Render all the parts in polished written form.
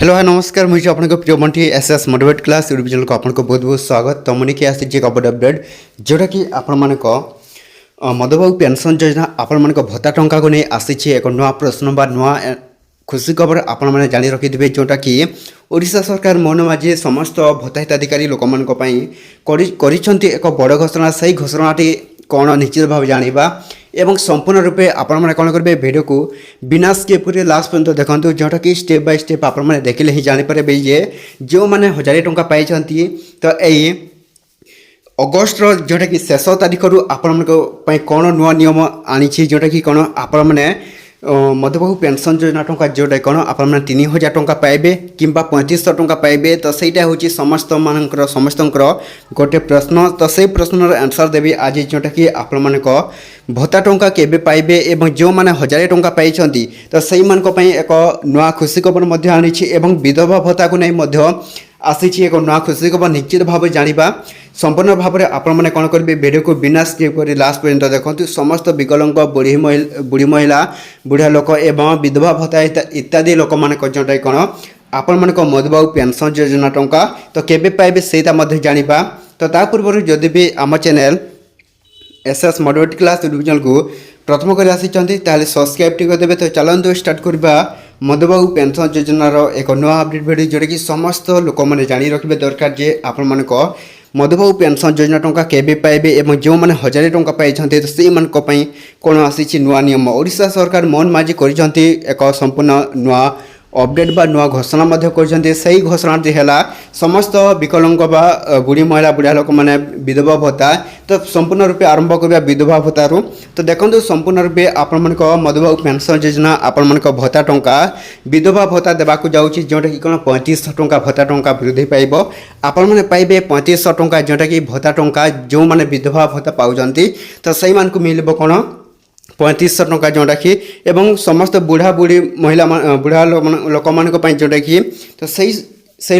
Hello hi नमस्कार मुझे आपको प्रिय Bunty SS motivate class YouTube channel को आपको बहुत बहुत स्वागत। तो मुझे आसी एक अपडेट अपडेट जोटा कि आपण मधुबाबू पेंशन योजना आपण मान भत्ता टंका को नहीं आसी एक नुआ प्रश्न बा नुआ खुशी खबर आपण मैंने जानी रखिथे जोटा कि ओडिशा सरकार मोहन माझी समस्त भत्ता हिताधिकारी लोक मान एक बड़ घोषणा से घोषणाटी कौन निश्चित भाव जाना एवं संपूर्ण रूपे आपण मैंने कौन करेंगे वीडियो को बिना स्किप कर लास्ट पर्यंत देखते जोटा कि स्टेप बाय स्टेप आपण मैंने देखिले ही जानीपारे जे जो मैंने 1000 टंका पाई तो यही अगस्टर जोटा कि शेष तारीख रू आपण कौन नुआ नियम आनी जोटा कि कौन आपण मैंने मधुबाबू पेंशन योजना टंका जोटा कौन आपने 3000 टंका पाइबे कि 3500 टंका पाइबे। तो सहीटा हूँ समस्त मानकर समस्त गोटे प्रश्न। तो से प्रश्नर आंसर देवी आज जोटा कि आपण मान भत्ता टंका केबे पाइबे एवं जो मैंने 1000 टंका पाई तो सही मान एक नुआ खुशी खबर आनी एवं विधवा भत्ता को नहीं आसी एक नुआ खुशी खबर निश्चित भाव जाना संपूर्ण भाव में आपण मैंने कौन करेंगे वीडियो को बिना स्किप कर लास्ट पर्यंत देखते समस्त विकलांग बुढ़ी महिला बुढ़ा लोक एवं विधवा भत्ता इत्यादि लोक मान जोटा कौन आपण मान मधुबाबू पेंशन योजना टंका तो केबे पाइबे सेटा जाना। तो ता पूर्व जदि भी आम channel SS motivate class YouTube channel को प्रथम कर आसी सब्सक्राइब टी देते। तो चलते स्टार्ट करवा मधुबाबू पेंशन योजनार एक नुआ अपडेट वीडियो जोटा कि समस्त लोक मैंने जानी रखिए दरकार जे आपण मान मधुबाबू पेंशन योजना टंका केबे पाइबे एवं जो मैंने 1000 टंका पाई तो से कौन आसी नुआ नियम ओडिशा सरकार मोहन माझी कर एक संपूर्ण नुआ अपडेट बा नुआ घोषणा से घोषणाटी है समस्त विकलांग बा बुढ़ी महिला बुढ़ा लोक मैंने विधवा भत्ता तो संपूर्ण रूपे आरंभ करवा विधवा भत्तारू। तो देखो संपूर्ण रूपे आपण मधुबाबू पेंशन योजना आपण भत्ता टंका विधवा भत्ता देवाक जाऊँगी जोटा कि कौन 3500 टंका भत्ता टंका वृद्धि पाइब आपण मैंने पाइबे 3500 टंका जोटा कि भत्ता टंका जो मैंने विधवा भत्ता पाँच तो सही मान को मिल कौन 3500 टंका जोटा कि एवं समस्त बुढ़ा बुढ़ी महिला बुढ़ा लोक मान जोटा कि तो सही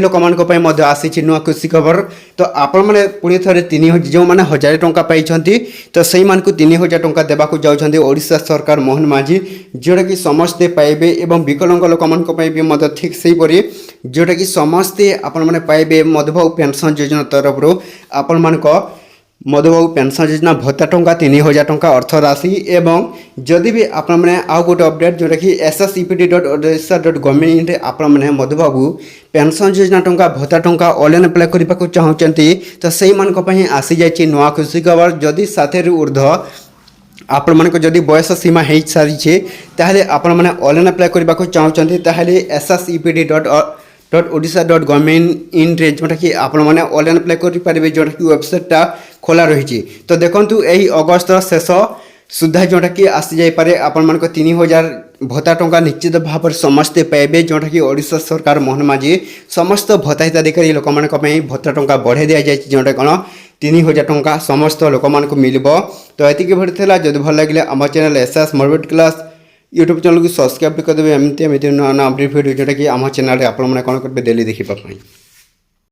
लोक मान आसी नुआ खुशी खबर। तो आपण मैंने पुणी थे 3000 जो मैंने 1000 टंका पाई तो सही मान को 3000 टंका देवाक जाऊँच ओडिशा सरकार मोहन माझी जोटा कि समस्ते पाइबे एवं विकलांग लोक मान ठीक से परी जोटा कि समस्ते आपण मैंने पाइबे मधुबाबू पेंशन योजना तरफ आपण मान मधुबाबू पेंशन योजना भत्ता टंका 3000 टंका अर्थ राशि एवं जदि भी आपने आउ गोटे अपडेट जोटा कि ssepd.odisha.gov.in आपण मैंने मधुबाबू पेंशन योजना टंका भत्ता टंका ऑनलाइन अप्लाई करने चाहते तो सही मान आसी जाए नुआ खुशी खबर जदि 60 ऊर्ध आपण मान जदि बयस सीमा हो सारी ताहले आपण मैंने ऑनलाइन अप्लाई करने चाहते ताहले ssepd.odisha.gov.in जोटा कि आपण मैंने ऑनलाइन अप्लाई करेंगे जोटा कि वेबसाइटा खोला रही। तो देखो यही अगस्त शेष सुधा जोटा कि आसी जापे आपण मान 3000 भत्ता टंका निश्चित भाव समस्ते पाइबे जोटा कि ओडिशा सरकार मोहन माझी समस्त भत्ता हिताधिकारी लोक मान भत्ता टंका बढ़ाई दि जाए जोटा कौन 3000 टंका समस्त लोक मान मिल। तो ये भिडियो जब भल लगे आम channel SS motivate class YouTube channel को सब्सक्राइब करदेवे एमती नुआ नुआ अपडेट भिडियो जोटा कि आम चैनल आप कौन करेंगे डेली देखा।